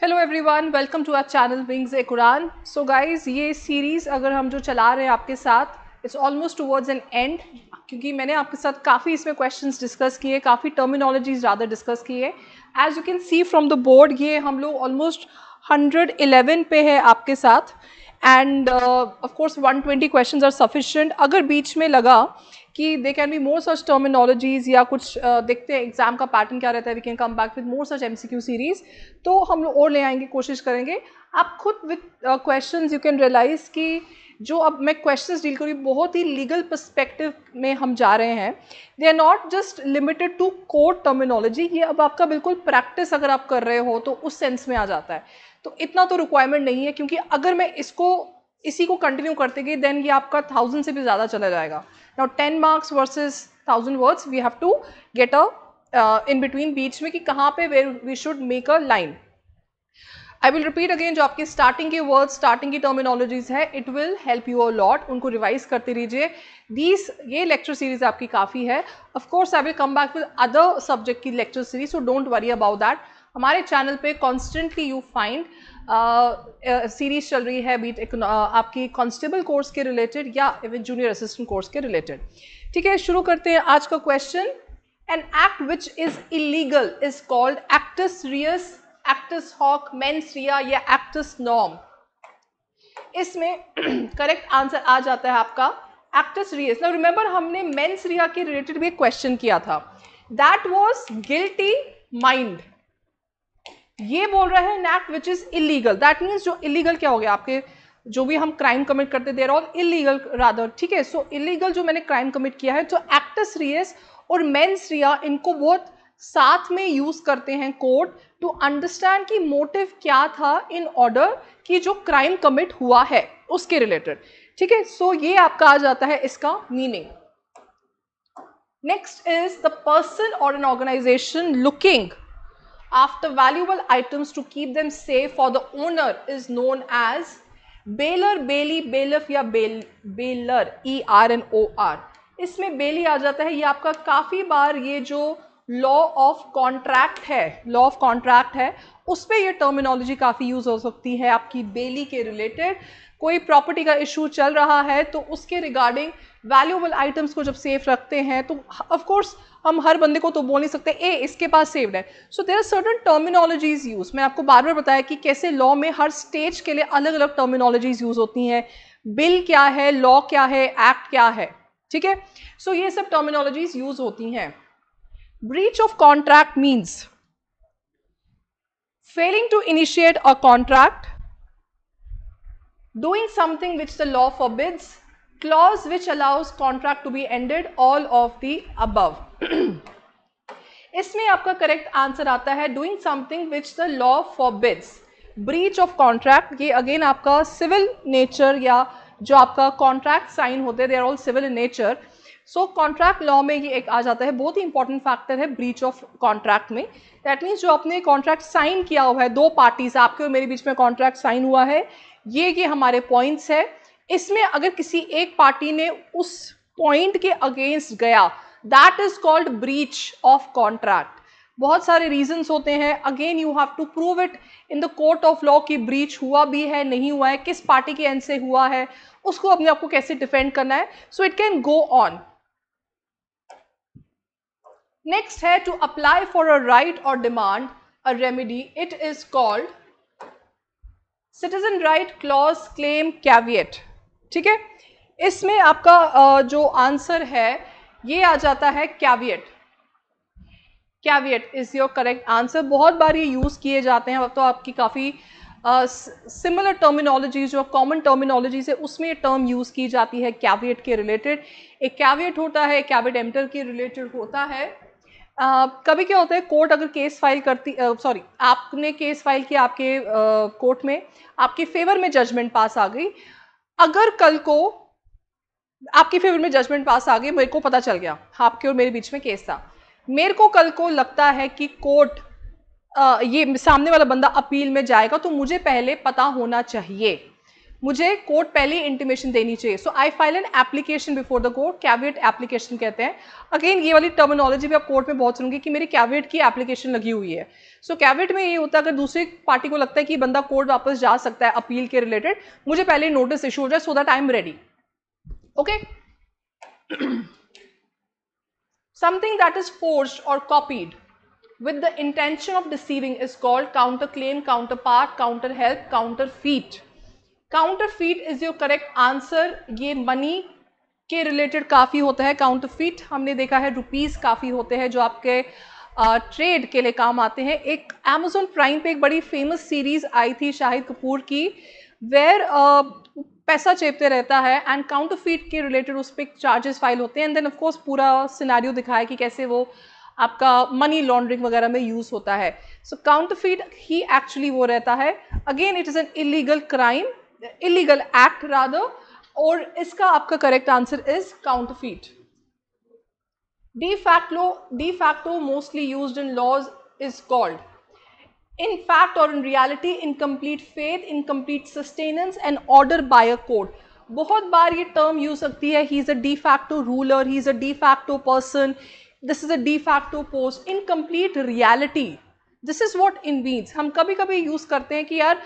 Hello everyone, welcome to our channel wings a Quran. So guys, ये series अगर हम जो चला रहे हैं आपके साथ, it's almost towards an end, क्योंकि मैंने आपके साथ काफ़ी इसमें क्वेश्चंस डिस्कस किए, काफ़ी टर्मिनोलॉजीज ज़्यादा डिस्कस किए। As you can see from the board, ये हम लोग ऑलमोस्ट 111 पे है आपके साथ। And of course 120 questions are sufficient. अगर बीच में लगा कि they can be more such terminologies या कुछ देखते हैं एग्जाम का पैटर्न क्या रहता है, we can come back with more such MCQ series, तो हम लोग और ले आएंगे, कोशिश करेंगे। आप खुद with questions you can realise कि जो अब मैं क्वेश्चंस डील करूँ, बहुत ही लीगल पर्सपेक्टिव में हम जा रहे हैं। They are not just limited to code terminology, ये अब आपका बिल्कुल प्रैक्टिस अगर आप कर रहे हो तो उस सेंस में आ जाता है। तो इतना तो रिक्वायरमेंट नहीं है, क्योंकि अगर मैं इसी को कंटिन्यू करते गई देन ये आपका 1000 से भी ज़्यादा चला जाएगा। Now 10 marks versus 1000 words, we have to get a in between, बीच में कि कहाँ पे where we should make a line. I will repeat again, जो आपके स्टार्टिंग के वर्ड्स, स्टार्टिंग की टर्मिनोलॉजीज है, it will help you a lot, उनको रिवाइज करते रहिए। ये लेक्चर सीरीज आपकी काफ़ी है। Of course I will come back with other subject की lecture series, so don't worry about that. हमारे चैनल पे कॉन्स्टेंटली यू फाइंड सीरीज चल रही है, बीट आपकी कांस्टेबल कोर्स के रिलेटेड या इवन जूनियर असिस्टेंट कोर्स के रिलेटेड। ठीक है, शुरू करते हैं आज का question. An act which is illegal is called actus reus, actus hoc, mens rea या एक्टस नॉर्म। इसमें करेक्ट आंसर आ जाता है आपका एक्टस रियस। नाउ रिमेंबर, हमने मेंस रिया के रिलेटेड भी एक क्वेश्चन किया था, दैट वाज गिल्टी माइंड। ये बोल रहा है N act which is illegal, that means जो इलीगल क्या हो गया, आपके जो भी हम क्राइम कमिट करते देर ऑल इलीगल रादर। ठीक है, सो इलीगल जो मैंने क्राइम कमिट किया है, तो एक्टस रियस और मेंस रिया, इनको बहुत साथ में यूज करते हैं कोर्ट टू अंडरस्टैंड कि मोटिव क्या था इन ऑर्डर कि जो क्राइम कमिट हुआ है उसके रिलेटेड। ठीक है, सो ये आपका आ जाता है इसका meaning. Next is the person और an organization looking after valuable items to keep them safe for the owner is known as bailor, bailey, bailiff या bailor, ERNOR। इसमें बेली आ जाता है। ये आपका काफ़ी बार ये जो लॉ ऑफ कॉन्ट्रैक्ट है उस पर ये टर्मिनोलॉजी काफ़ी यूज हो सकती है आपकी बेली के रिलेटेड। कोई प्रॉपर्टी का इशू चल रहा है तो उसके रिगार्डिंग वैल्यूएबल आइटम्स को जब सेफ रखते हैं तो ऑफ कोर्स हम हर बंदे को तो बोल नहीं सकते ए इसके पास सेव्ड है। So there are certain terminologies use. मैं आपको बार बार बताया कि कैसे लॉ में हर स्टेज के लिए अलग अलग टर्मिनोलॉजीज यूज होती हैं। बिल क्या है, लॉ क्या है, एक्ट क्या है। ठीक है, सो ये सब टर्मिनोलॉजीज यूज होती हैं। Breach of contract means failing to initiate a contract, doing something which the law forbids, clause which allows contract to be ended, all of the above। इसमें आपका करेक्ट आंसर आता है doing something which the law forbids. Breach of contract, ये again आपका civil nature या जो आपका contract sign होते हैं, they are all civil in nature. So contract law में ये एक आ जाता है, बहुत ही इंपॉर्टेंट फैक्टर है ब्रीच ऑफ कॉन्ट्रैक्ट में। दैट मीन्स जो आपने कॉन्ट्रैक्ट साइन किया हुआ है, दो पार्टीज आपके और मेरे बीच में कॉन्ट्रैक्ट साइन हुआ है, ये हमारे पॉइंट्स है। इसमें अगर किसी एक पार्टी ने उस पॉइंट के अगेंस्ट गया, that is called breach of contract. बहुत सारे रीजंस होते हैं, again you have to prove it in the court of law कि ब्रीच हुआ भी है, नहीं हुआ है, किस पार्टी के एंड से हुआ है, उसको अपने आप को कैसे डिफेंड करना है। So it can go on. Next है to apply for a right और demand a remedy, it is called citizen right clause claim caveat. ठीक है, इसमें आपका जो आंसर है ये आ जाता है caveat. Caveat is your correct answer. बहुत बार ये यूज किए जाते हैं, तो आपकी काफ़ी सिमिलर टर्मिनोलॉजी जो कॉमन टर्मिनोलॉजीज है उसमें ये टर्म यूज की जाती है कैविएट के रिलेटेड। एक कैविएट होता है, कैविएट एम्पटर के रिलेटेड होता है। कभी क्या होता है, कोर्ट अगर केस फाइल करती, सॉरी आपने केस फाइल किया आपके कोर्ट में, आपके फेवर में जजमेंट पास आ गई। अगर कल को आपके फेवर में जजमेंट पास आ गई, मेरे को पता चल गया आपके और मेरे बीच में केस था, मेरे को कल को लगता है कि कोर्ट ये सामने वाला बंदा अपील में जाएगा, तो मुझे पहले पता होना चाहिए। मुझे कोर्ट पहले इंटीमेशन देनी चाहिए. So I file an application before the court, caveat application कहते हैं. अगेन ये वाली टर्मिनोलॉजी भी आप कोर्ट में बहुत सुनोगे कि मेरी कैविएट की एप्लीकेशन लगी हुई है. सो कैविएट में ये होता है अगर दूसरी पार्टी को लगता है कि बंदा कोर्ट वापस जा सकता है अपील के रिलेटेड, मुझे पहले नोटिस इशू हो जाए so that I am ready. Okay. Something that is forged or copied with the intention of deceiving is called counterclaim, counterpart, counterhelp, counterfeit. Counterfeit is your correct answer. ये money के related काफ़ी होता है. Counterfeit हमने देखा है rupees काफ़ी होते हैं जो आपके ट्रेड के लिए काम आते हैं. एक Amazon प्राइम पे एक बड़ी फेमस सीरीज आई थी शाहिद कपूर की, वेयर पैसा चेपते रहता है एंड काउंटरफीट के रिलेटेड उस पर चार्जेस फाइल होते हैं. एंड देन ऑफ कोर्स पूरा सिनेरियो दिखाया कि कैसे वो आपका मनी लॉन्ड्रिंग वगैरह में यूज होता है. सो काउंटरफीट ही एक्चुअली वो रहता है. Again it is an illegal crime, illegal act rather, और इसका आपका correct answer is counterfeit. de facto mostly used in laws is called in fact or in reality, incomplete faith, incomplete sustenance and order by a court. बहुत बार ये term use सकती है, he is a de facto ruler, he is a de facto person, this is a de facto post. incomplete reality, this is what it means. हम कभी कभी use करते हैं कि यार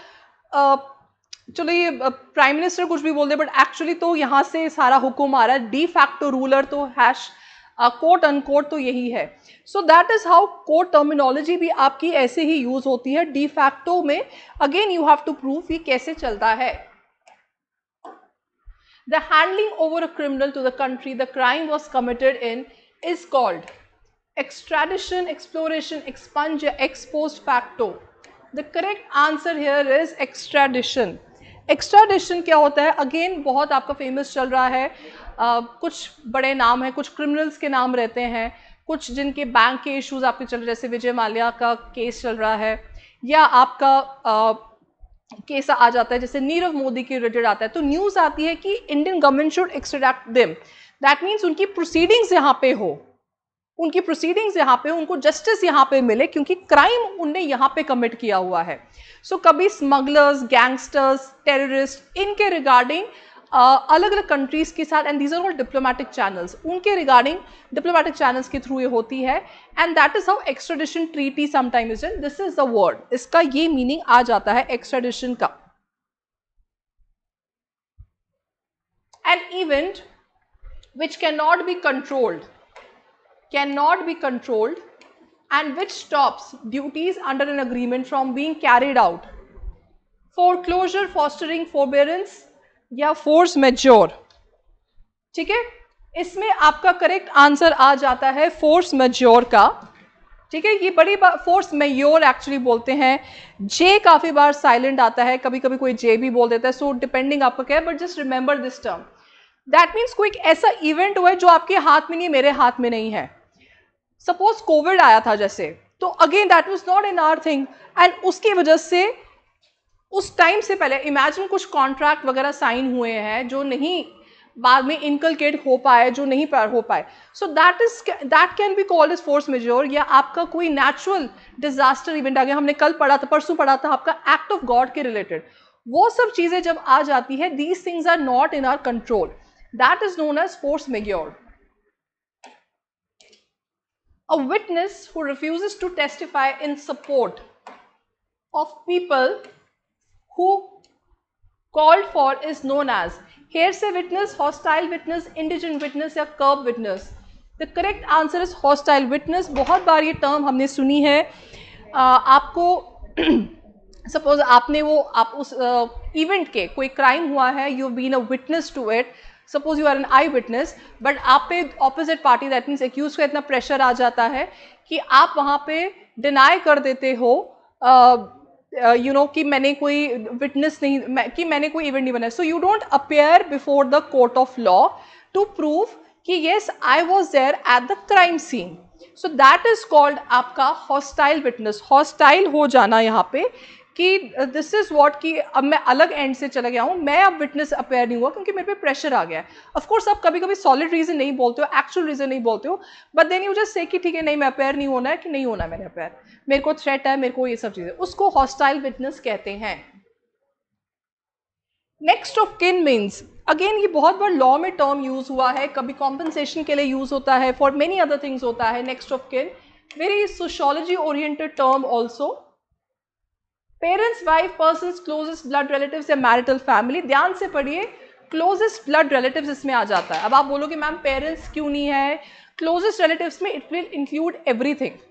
चलो ये प्राइम मिनिस्टर कुछ भी बोल दे, बट एक्चुअली तो यहाँ से सारा हुक्म आ रहा है. de facto रूलर तो हैश कोट अनकोट तो यही है. So that is how court terminology भी आपकी ऐसे ही यूज होती है डी फैक्टो में. Again you have to prove ये कैसे चलता है. The handling over a criminal to the country the crime was committed in is called extradition, exploration, expunge, ex post facto. The correct answer here is extradition. Extradition क्या होता है? Again बहुत आपका famous चल रहा है. कुछ बड़े नाम हैं, कुछ क्रिमिनल्स के नाम रहते हैं, कुछ जिनके बैंक के इश्यूज आपके चल रहे, जैसे विजय माल्या का केस चल रहा है, या आपका केस आ जाता है जैसे नीरव मोदी के रिलेटेड आता है. तो न्यूज़ आती है कि Indian government should extract them. That means उनकी प्रोसीडिंग्स यहाँ पे हो, उनकी प्रोसीडिंग्स यहाँ पे, उनको जस्टिस यहाँ पे मिले क्योंकि क्राइम उनने यहाँ पे कमिट किया हुआ है. सो कभी स्मगलर्स, गैंगस्टर्स, टेररिस्ट, इनके रिगार्डिंग अलग अलग कंट्रीज के साथ, and these are all diplomatic channels, उनके रिगार्डिंग डिप्लोमेटिक चैनल्स के थ्रू ये होती है. And that is how extradition treaty sometime is done. This is the word, इसका ये मीनिंग आ जाता है एक्सट्रेडिशन का. An event which can not be controlled, cannot be controlled and which stops duties under an agreement from being carried out. Foreclosure, fostering, forbearance या force majeure. ठीक है, इसमें आपका करेक्ट आंसर आ जाता है फोर्स मेजोर का. ठीक है, ये बड़ी बात फोर्स मेजोर एक्चुअली बोलते हैं. जे काफी बार साइलेंट आता है, कभी कभी कोई जे भी बोल देता है. सो डिपेंडिंग आपका क्या है, but just remember this term. That means कोई ऐसा इवेंट हुआ है जो आपके हाथ में नहीं, मेरे हाथ में नहीं है. सपोज कोविड आया था जैसे, तो again that was not in our thing, and उसकी वजह से उस टाइम से पहले इमेजिन कुछ कॉन्ट्रैक्ट वगैरह साइन हुए हैं जो नहीं बाद में इनकलकेट हो पाए, जो नहीं हो पाए. So that can be called as force majeure. या आपका कोई नेचुरल डिजास्टर इवेंट आ गया, हमने कल पढ़ा था, परसों पढ़ा था, आपका एक्ट ऑफ गॉड के रिलेटेड, वो सब चीजें जब आ जाती है, these things are not in our control, that is known as force majeure. A witness who refuses to testify in support of people who called for is known as hearsay witness, hostile witness, indigent witness या curb witness. The correct answer is hostile witness. बहुत बार ये term हमने सुनी है. आपको suppose आपने वो आप उस इवेंट के कोई क्राइम हुआ है, you been a witness to it, suppose you are an eye witness, but आप पे opposite party that means accuse का इतना प्रेशर आ जाता है कि आप वहाँ पे डिनाई कर देते हो यू नो कि मैंने कोई विटनेस नहीं, कि मैंने कोई इवेंट नहीं बनाया. So you don't appear before the court of law to prove कि yes I was there at the crime scene. So that is called आपका हॉस्टाइल विटनेस. हॉस्टाइल हो जाना यहाँ पे कि दिस इज व्हाट कि अब मैं अलग एंड से चला गया हूँ, मैं अब विटनेस अपेयर नहीं हुआ क्योंकि मेरे पे प्रेशर आ गया है. ऑफ कोर्स आप कभी कभी सॉलिड रीजन नहीं बोलते हो, एक्चुअल रीजन नहीं बोलते हो, but then you just say कि ठीक है नहीं मैं अपेयर नहीं होना है, कि नहीं होना है मेरे अपेयर, मेरे को थ्रेट है, मेरे को ये सब चीजें, उसको हॉस्टाइल विटनेस कहते हैं. Next of kin means, again ये बहुत बार लॉ में टर्म यूज हुआ है, कभी कॉम्पनसेशन के लिए यूज होता है, फॉर मेनी अदर थिंग्स होता है next of kin, very sociology oriented term also. Parents, wife, persons, closest blood relatives या मैरिटल फैमिली, ध्यान से पढ़िए, क्लोजेस्ट ब्लड रिलेटिव्स इसमें आ जाता है। अब आप बोलोगे मैम पेरेंट्स क्यों नहीं है, क्लोजेस्ट रिलेटिव्स में it will include everything.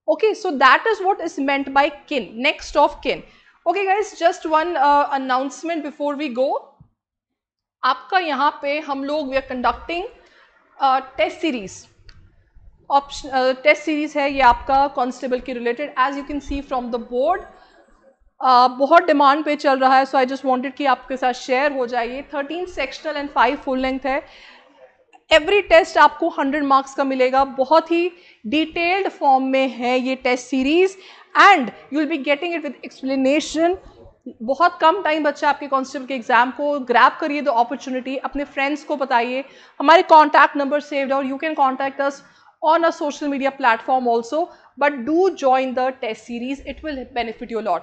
Okay, so that is what is meant by kin, next of kin. Okay guys, just one announcement before we go. आपका यहाँ पे हम लोग we are conducting test series, option test series है ये आपका constable के related, as you can see from the board. बहुत डिमांड पे चल रहा है, सो आई जस्ट वांटेड कि आपके साथ शेयर हो जाए। 13 सेक्शनल एंड 5 फुल लेंथ है। एवरी टेस्ट आपको 100 मार्क्स का मिलेगा, बहुत ही डिटेल्ड फॉर्म में है ये test series, and you will be getting it with explanation. बहुत कम टाइम बच्चा आपके कांस्टेबल के एग्जाम को, ग्रैब करिए द अपॉर्चुनिटी, अपने फ्रेंड्स को बताइए। हमारे कॉन्टैक्ट नंबर सेव्ड और you can contact us on a social media platform also, but do join the test series, it will benefit you lot.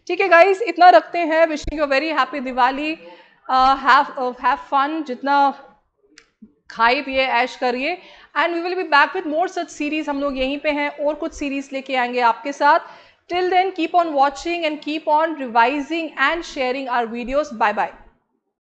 ठीक है गाइज, इतना रखते हैं। Wishing you very happy Diwali, have fun, जितना खाइए पिए ऐश करिए, and we will be back with more such series. हम लोग यहीं पे हैं, और कुछ सीरीज लेके आएंगे आपके साथ। Till then keep on watching and keep on revising and sharing our videos. Bye bye.